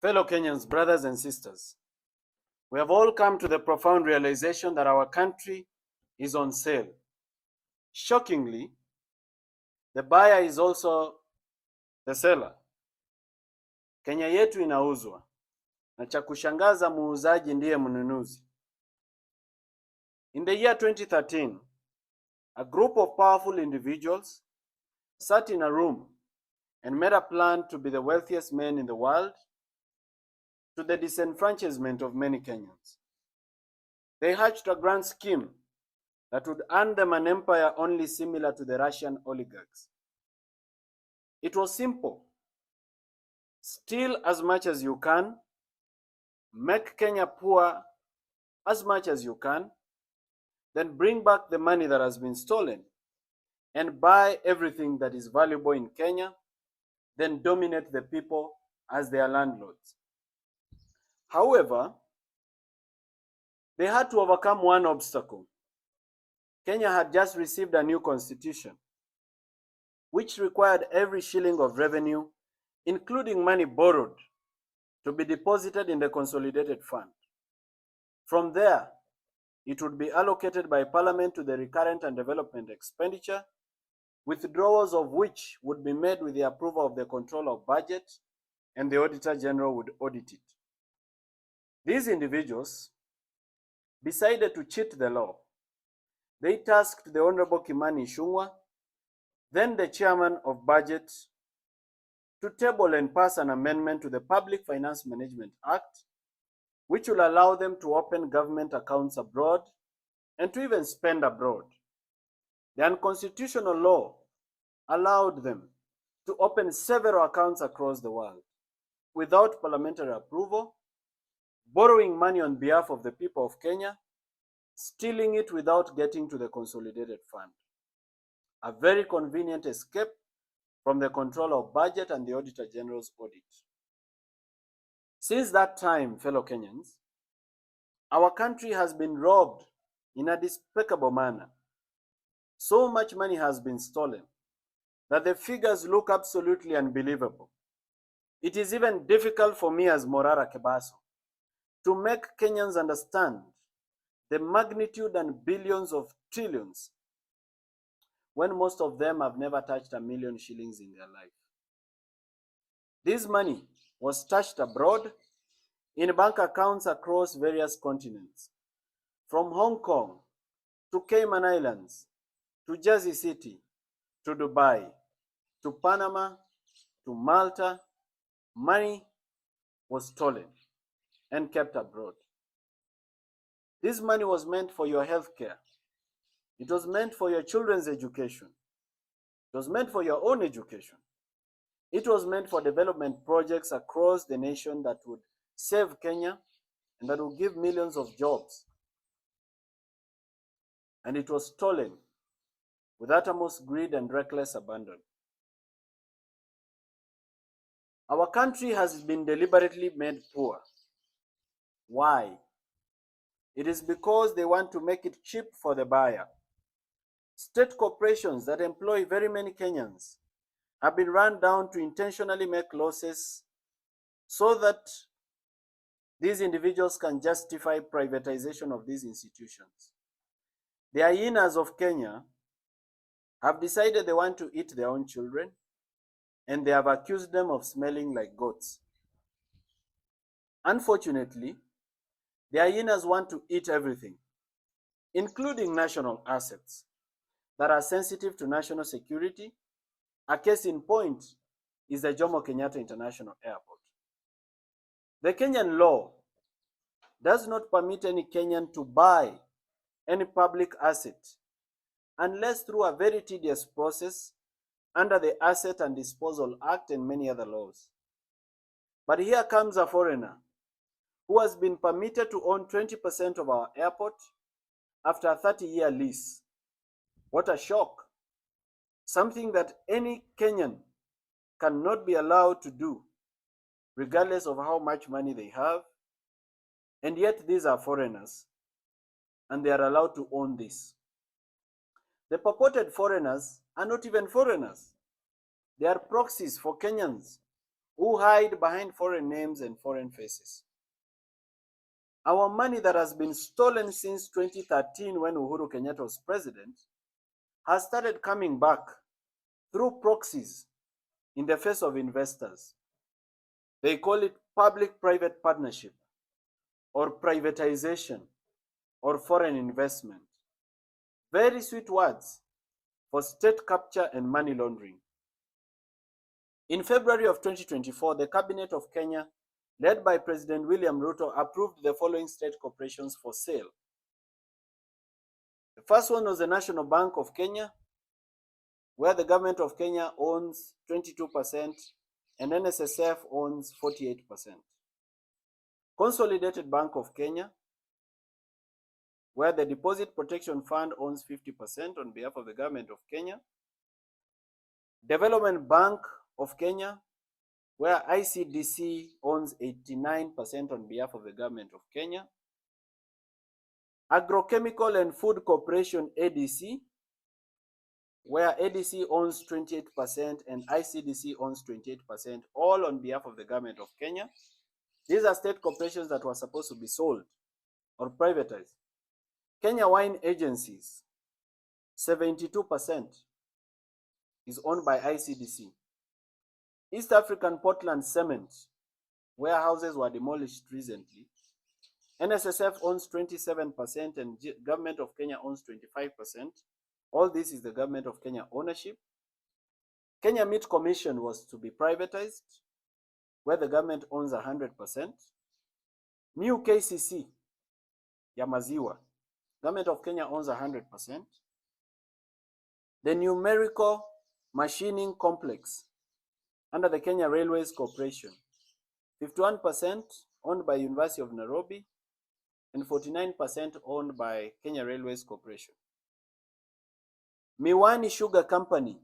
Fellow Kenyans, brothers and sisters, we have all come to the profound realization that our country is on sale. Shockingly, the buyer is also the seller. Kenya yetu inauzwa, na cha kushangaza muuzaji ndiye mnunuzi. In the year 2013, a group of powerful individuals sat in a room and made a plan to be the wealthiest men in the world, to the disenfranchisement of many Kenyans. They hatched a grand scheme that would earn them an empire only similar to the Russian oligarchs. It was simple. Steal as much as you can, make Kenya poor as much as you can, then bring back the money that has been stolen and buy everything that is valuable in Kenya, then dominate the people as their landlords. However, they had to overcome one obstacle. Kenya had just received a new constitution, which required every shilling of revenue, including money borrowed, to be deposited in the consolidated fund. From there, it would be allocated by Parliament to the recurrent and development expenditure, withdrawals of which would be made with the approval of the Controller of Budget, and the Auditor General would audit it. These individuals decided to cheat the law. They tasked the Honorable Kimani Ichung'wah, then the Chairman of Budget, to table and pass an amendment to the Public Finance Management Act, which will allow them to open government accounts abroad and to even spend abroad. The unconstitutional law allowed them to open several accounts across the world without parliamentary approval, borrowing money on behalf of the people of Kenya, stealing it without getting to the consolidated fund. A very convenient escape from the Controller of Budget and the Auditor General's audit. Since that time, fellow Kenyans, our country has been robbed in a despicable manner. So much money has been stolen that the figures look absolutely unbelievable. It is even difficult for me as Morara Kebaso to make Kenyans understand the magnitude and billions of trillions when most of them have never touched a million shillings in their life. This money was stashed abroad in bank accounts across various continents, from Hong Kong to Cayman Islands, to Jersey City, to Dubai, to Panama, to Malta. Money was stolen and kept abroad. This money was meant for your health care. It was meant for your children's education. It was meant for your own education. It was meant for development projects across the nation that would save Kenya and that would give millions of jobs. And it was stolen with uttermost greed and reckless abandon. Our country has been deliberately made poor. Why? It is because they want to make it cheap for the buyer. State corporations that employ very many Kenyans have been run down to intentionally make losses so that these individuals can justify privatization of these institutions. The hyenas of Kenya have decided they want to eat their own children, and they have accused them of smelling like goats. Unfortunately, the hyenas want to eat everything, including national assets that are sensitive to national security. A case in point is the Jomo Kenyatta International Airport. The Kenyan law does not permit any Kenyan to buy any public asset unless through a very tedious process under the Asset and Disposal Act and many other laws. But here comes a foreigner who has been permitted to own 20% of our airport after a 30-year lease. What a shock. Something that any Kenyan cannot be allowed to do, regardless of how much money they have. And yet these are foreigners, and they are allowed to own this. The purported foreigners are not even foreigners. They are proxies for Kenyans who hide behind foreign names and foreign faces. Our money that has been stolen since 2013 when Uhuru Kenyatta was president has started coming back through proxies in the face of investors. They call it public-private partnership or privatization or foreign investment. Very sweet words for state capture and money laundering. In February of 2024, the Cabinet of Kenya, led by President William Ruto, approved the following state corporations for sale. The first one was the National Bank of Kenya, where the government of Kenya owns 22% and NSSF owns 48%. Consolidated Bank of Kenya, where the Deposit Protection Fund owns 50% on behalf of the government of Kenya. Development Bank of Kenya, where ICDC owns 89% on behalf of the government of Kenya. Agrochemical and Food Corporation ADC, where ADC owns 28% and ICDC owns 28%, all on behalf of the government of Kenya. These are state corporations that were supposed to be sold or privatized. Kenya Wine Agencies, 72% is owned by ICDC. East African Portland Cement, warehouses were demolished recently. NSSF owns 27% and government of Kenya owns 25%. All this is the government of Kenya ownership. Kenya Meat Commission was to be privatized, where the government owns 100%. New KCC, ya maziwa, government of Kenya owns 100%. The Numerical Machining Complex, under the Kenya Railways Corporation, 51% owned by University of Nairobi and 49% owned by Kenya Railways Corporation. Miwani Sugar Company,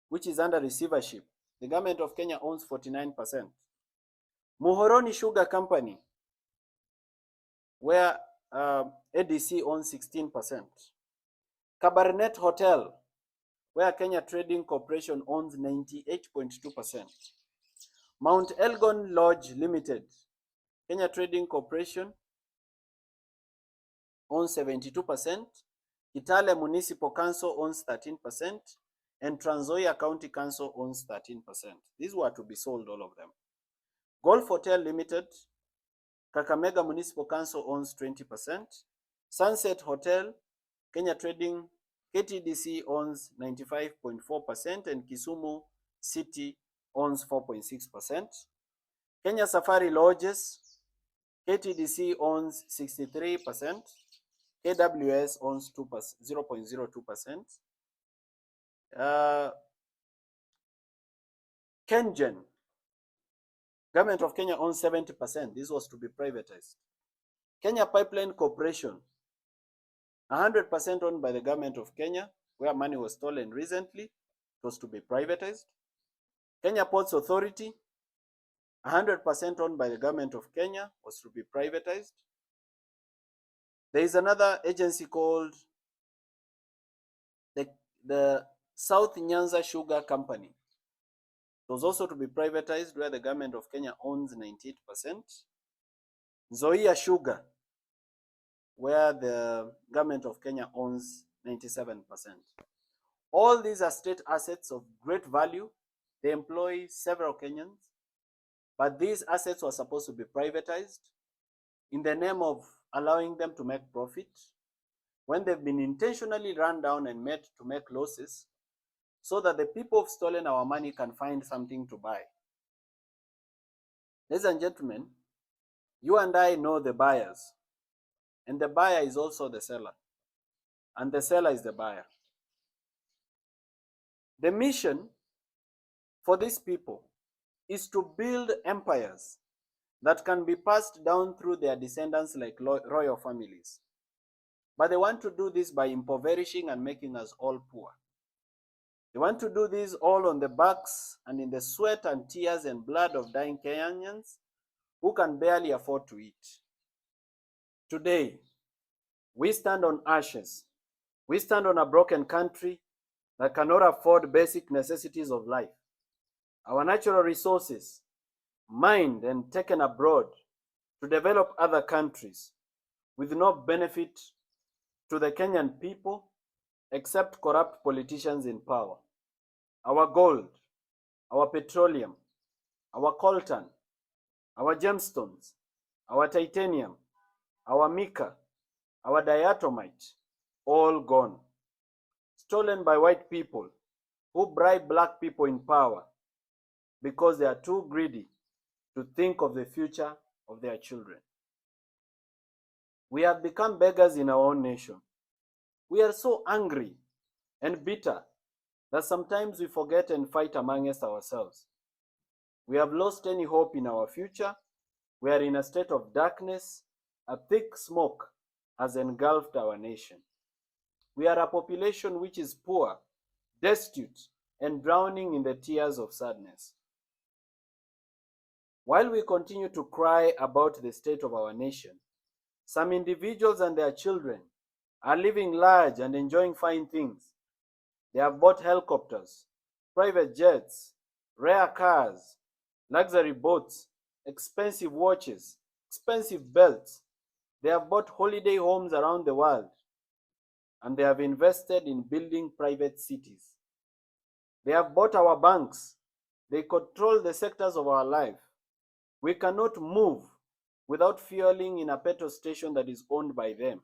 which is under receivership, the government of Kenya owns 49%. Muhoroni Sugar Company, where ADC owns 16%. Cabernet Hotel, where Kenya Trading Corporation owns 98.2%. Mount Elgon Lodge Limited, Kenya Trading Corporation owns 72%. Kitale Municipal Council owns 13%. And Trans Nzoia County Council owns 13%. These were to be sold, all of them. Golf Hotel Limited, Kakamega Municipal Council owns 20%. Sunset Hotel, Kenya Trading, KTDC owns 95.4% and Kisumu City owns 4.6%. Kenya Safari Lodges, KTDC owns 63%. KWS owns 0.02%. Kengen, government of Kenya owns 70%. This was to be privatized. Kenya Pipeline Corporation, 100% owned by the government of Kenya, where money was stolen recently. It was to be privatized. Kenya Ports Authority, 100% owned by the government of Kenya, was to be privatized. There is another agency called the South Nyanza Sugar Company. It was also to be privatized, where the government of Kenya owns 98%. Nzoia Sugar, where the government of Kenya owns 97%. All these are state assets of great value. They employ several Kenyans, but these assets were supposed to be privatized in the name of allowing them to make profit, when they've been intentionally run down and made to make losses, so that the people who've stolen our money can find something to buy. Ladies and gentlemen, you and I know the buyers, and the buyer is also the seller, and the seller is the buyer. The mission for these people is to build empires that can be passed down through their descendants like royal families. But they want to do this by impoverishing and making us all poor. They want to do this all on the backs and in the sweat and tears and blood of dying Kenyans who can barely afford to eat. Today, we stand on ashes. We stand on a broken country that cannot afford basic necessities of life. Our natural resources mined and taken abroad to develop other countries with no benefit to the Kenyan people except corrupt politicians in power. Our gold, our petroleum, our coltan, our gemstones, our titanium, our mica, our diatomite, all gone. Stolen by white people who bribe black people in power because they are too greedy to think of the future of their children. We have become beggars in our own nation. We are so angry and bitter that sometimes we forget and fight amongst ourselves. We have lost any hope in our future. We are in a state of darkness. A thick smoke has engulfed our nation. We are a population which is poor, destitute, and drowning in the tears of sadness. While we continue to cry about the state of our nation, some individuals and their children are living large and enjoying fine things. They have bought helicopters, private jets, rare cars, luxury boats, expensive watches, expensive belts. They have bought holiday homes around the world, and they have invested in building private cities. They have bought our banks. They control the sectors of our life. We cannot move without fueling in a petrol station that is owned by them.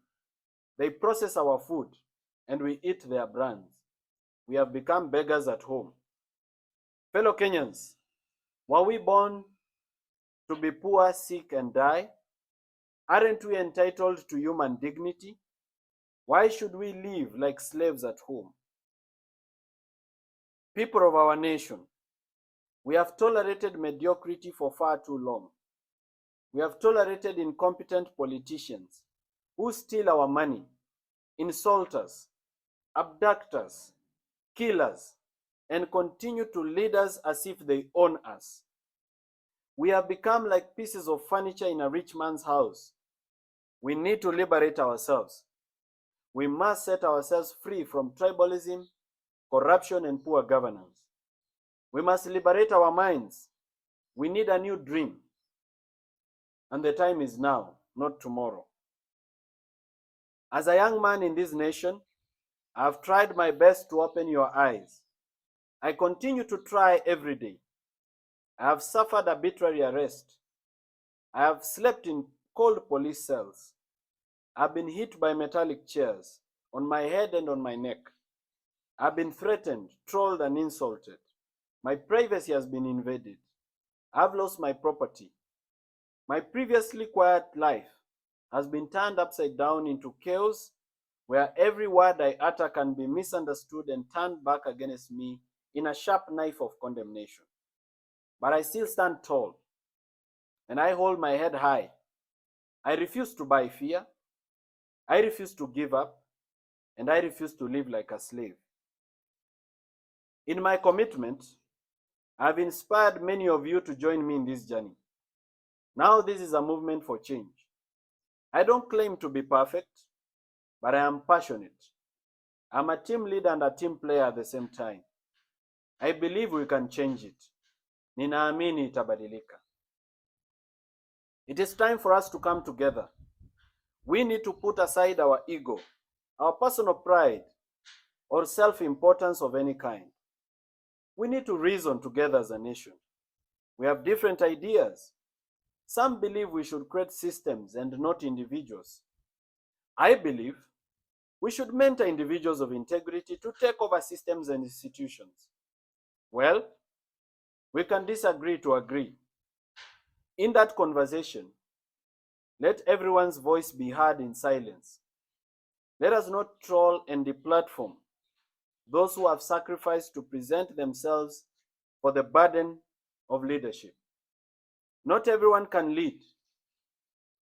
They process our food, and we eat their brands. We have become beggars at home. Fellow Kenyans, were we born to be poor, sick, and die? Aren't we entitled to human dignity? Why should we live like slaves at home? People of our nation, we have tolerated mediocrity for far too long. We have tolerated incompetent politicians who steal our money, insult us, abduct us, kill us, and continue to lead us as if they own us. We have become like pieces of furniture in a rich man's house. We need to liberate ourselves. We must set ourselves free from tribalism, corruption, and poor governance. We must liberate our minds. We need a new dream. And the time is now, not tomorrow. As a young man in this nation, I have tried my best to open your eyes. I continue to try every day. I have suffered arbitrary arrest. I have slept in cold police cells. I have been hit by metallic chairs on my head and on my neck. I have been threatened, trolled, and insulted. My privacy has been invaded. I have lost my property. My previously quiet life has been turned upside down into chaos where every word I utter can be misunderstood and turned back against me in a sharp knife of condemnation. But I still stand tall, and I hold my head high. I refuse to buy fear. I refuse to give up, and I refuse to live like a slave. In my commitment, I have inspired many of you to join me in this journey. Now this is a movement for change. I don't claim to be perfect, but I am passionate. I'm a team leader and a team player at the same time. I believe we can change it. Ninaamini itabadilika. It is time for us to come together. We need to put aside our ego, our personal pride, or self-importance of any kind. We need to reason together as a nation. We have different ideas. Some believe we should create systems and not individuals. I believe we should mentor individuals of integrity to take over systems and institutions. Well, we can disagree to agree. In that conversation, let everyone's voice be heard in silence. Let us not troll and deplatform those who have sacrificed to present themselves for the burden of leadership. Not everyone can lead.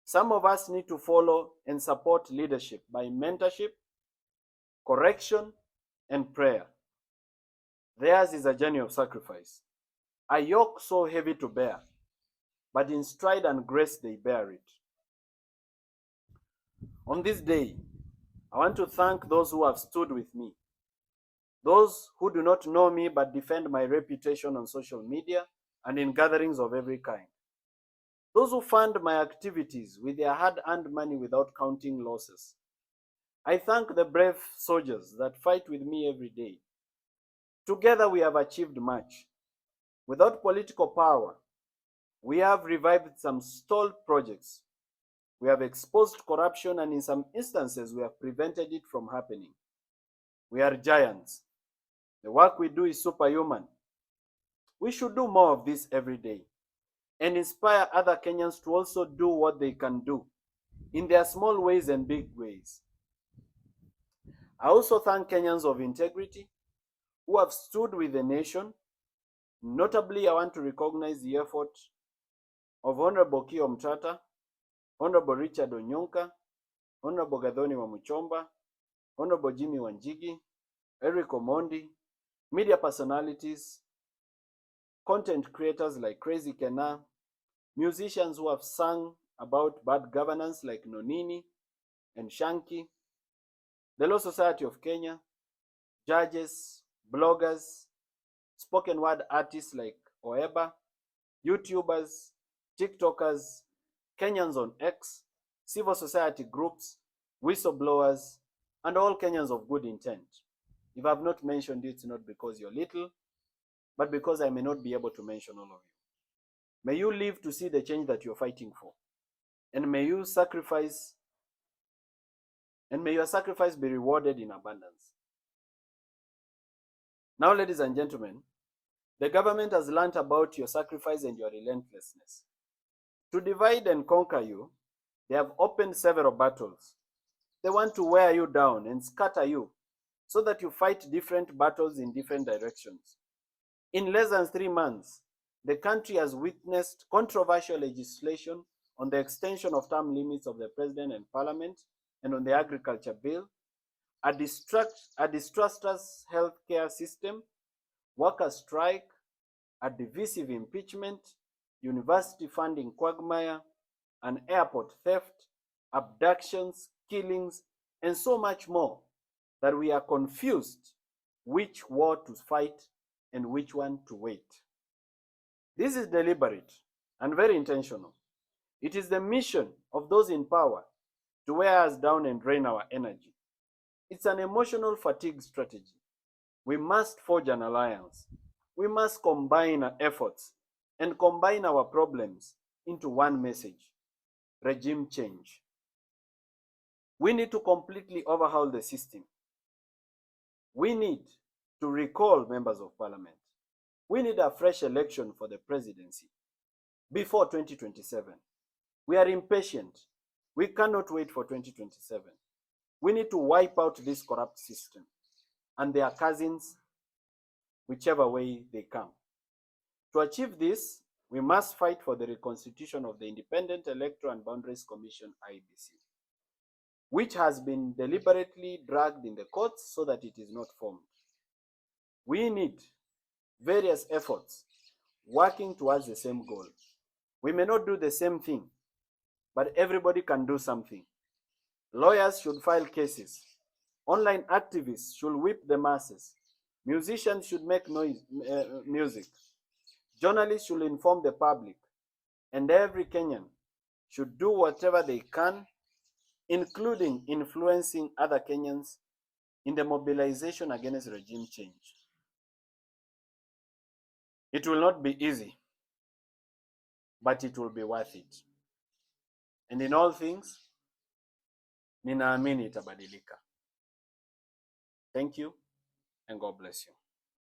Some of us need to follow and support leadership by mentorship, correction, and prayer. Theirs is a journey of sacrifice, a yoke so heavy to bear, but in stride and grace they bear it. On this day, I want to thank those who have stood with me, those who do not know me but defend my reputation on social media and in gatherings of every kind. Those who fund my activities with their hard-earned money without counting losses. I thank the brave soldiers that fight with me every day. Together we have achieved much. Without political power, we have revived some stalled projects. We have exposed corruption, and in some instances we have prevented it from happening. We are giants. The work we do is superhuman. We should do more of this every day and inspire other Kenyans to also do what they can do in their small ways and big ways. I also thank Kenyans of integrity who have stood with the nation. Notably, I want to recognize the effort of Honorable Kio Mtata, Honorable Richard Onyonka, Honorable Gathoni Wamuchomba, Honorable Jimmy Wanjigi, Eric Omondi, media personalities, content creators like Crazy Kena, musicians who have sung about bad governance like Nonini and Shanky, the Law Society of Kenya, judges, bloggers, spoken word artists like Oeba, YouTubers, TikTokers, Kenyans on X, civil society groups, whistleblowers, and all Kenyans of good intent. If I have not mentioned you, it's not because you're little, but because I may not be able to mention all of you. May you live to see the change that you're fighting for. And may you sacrifice, and may your sacrifice be rewarded in abundance. Now, ladies and gentlemen, the government has learned about your sacrifice and your relentlessness. To divide and conquer you, they have opened several battles. They want to wear you down and scatter you so that you fight different battles in different directions. In less than 3 months, the country has witnessed controversial legislation on the extension of term limits of the president and parliament and on the agriculture bill, a disastrous healthcare system, worker strike, a divisive impeachment, university funding quagmire, an airport theft, abductions, killings, and so much more that we are confused which war to fight and which one to wait. This is deliberate and very intentional. It is the mission of those in power to wear us down and drain our energy. It's an emotional fatigue strategy. We must forge an alliance. We must combine our efforts and combine our problems into one message: regime change. We need to completely overhaul the system. We need to recall members of parliament. We need a fresh election for the presidency before 2027. We are impatient. We cannot wait for 2027. We need to wipe out this corrupt system and their cousins, whichever way they come. To achieve this, we must fight for the reconstitution of the Independent Electoral and Boundaries Commission, IEBC, which has been deliberately dragged in the courts so that it is not formed. We need various efforts working towards the same goal. We may not do the same thing, but everybody can do something. Lawyers should file cases. Online activists should whip the masses. Musicians should make music. Journalists should inform the public. And every Kenyan should do whatever they can, including influencing other Kenyans in the mobilization against regime change. It will not be easy, but it will be worth it. And in all things, ninaamini itabadilika. Thank you, and God bless you.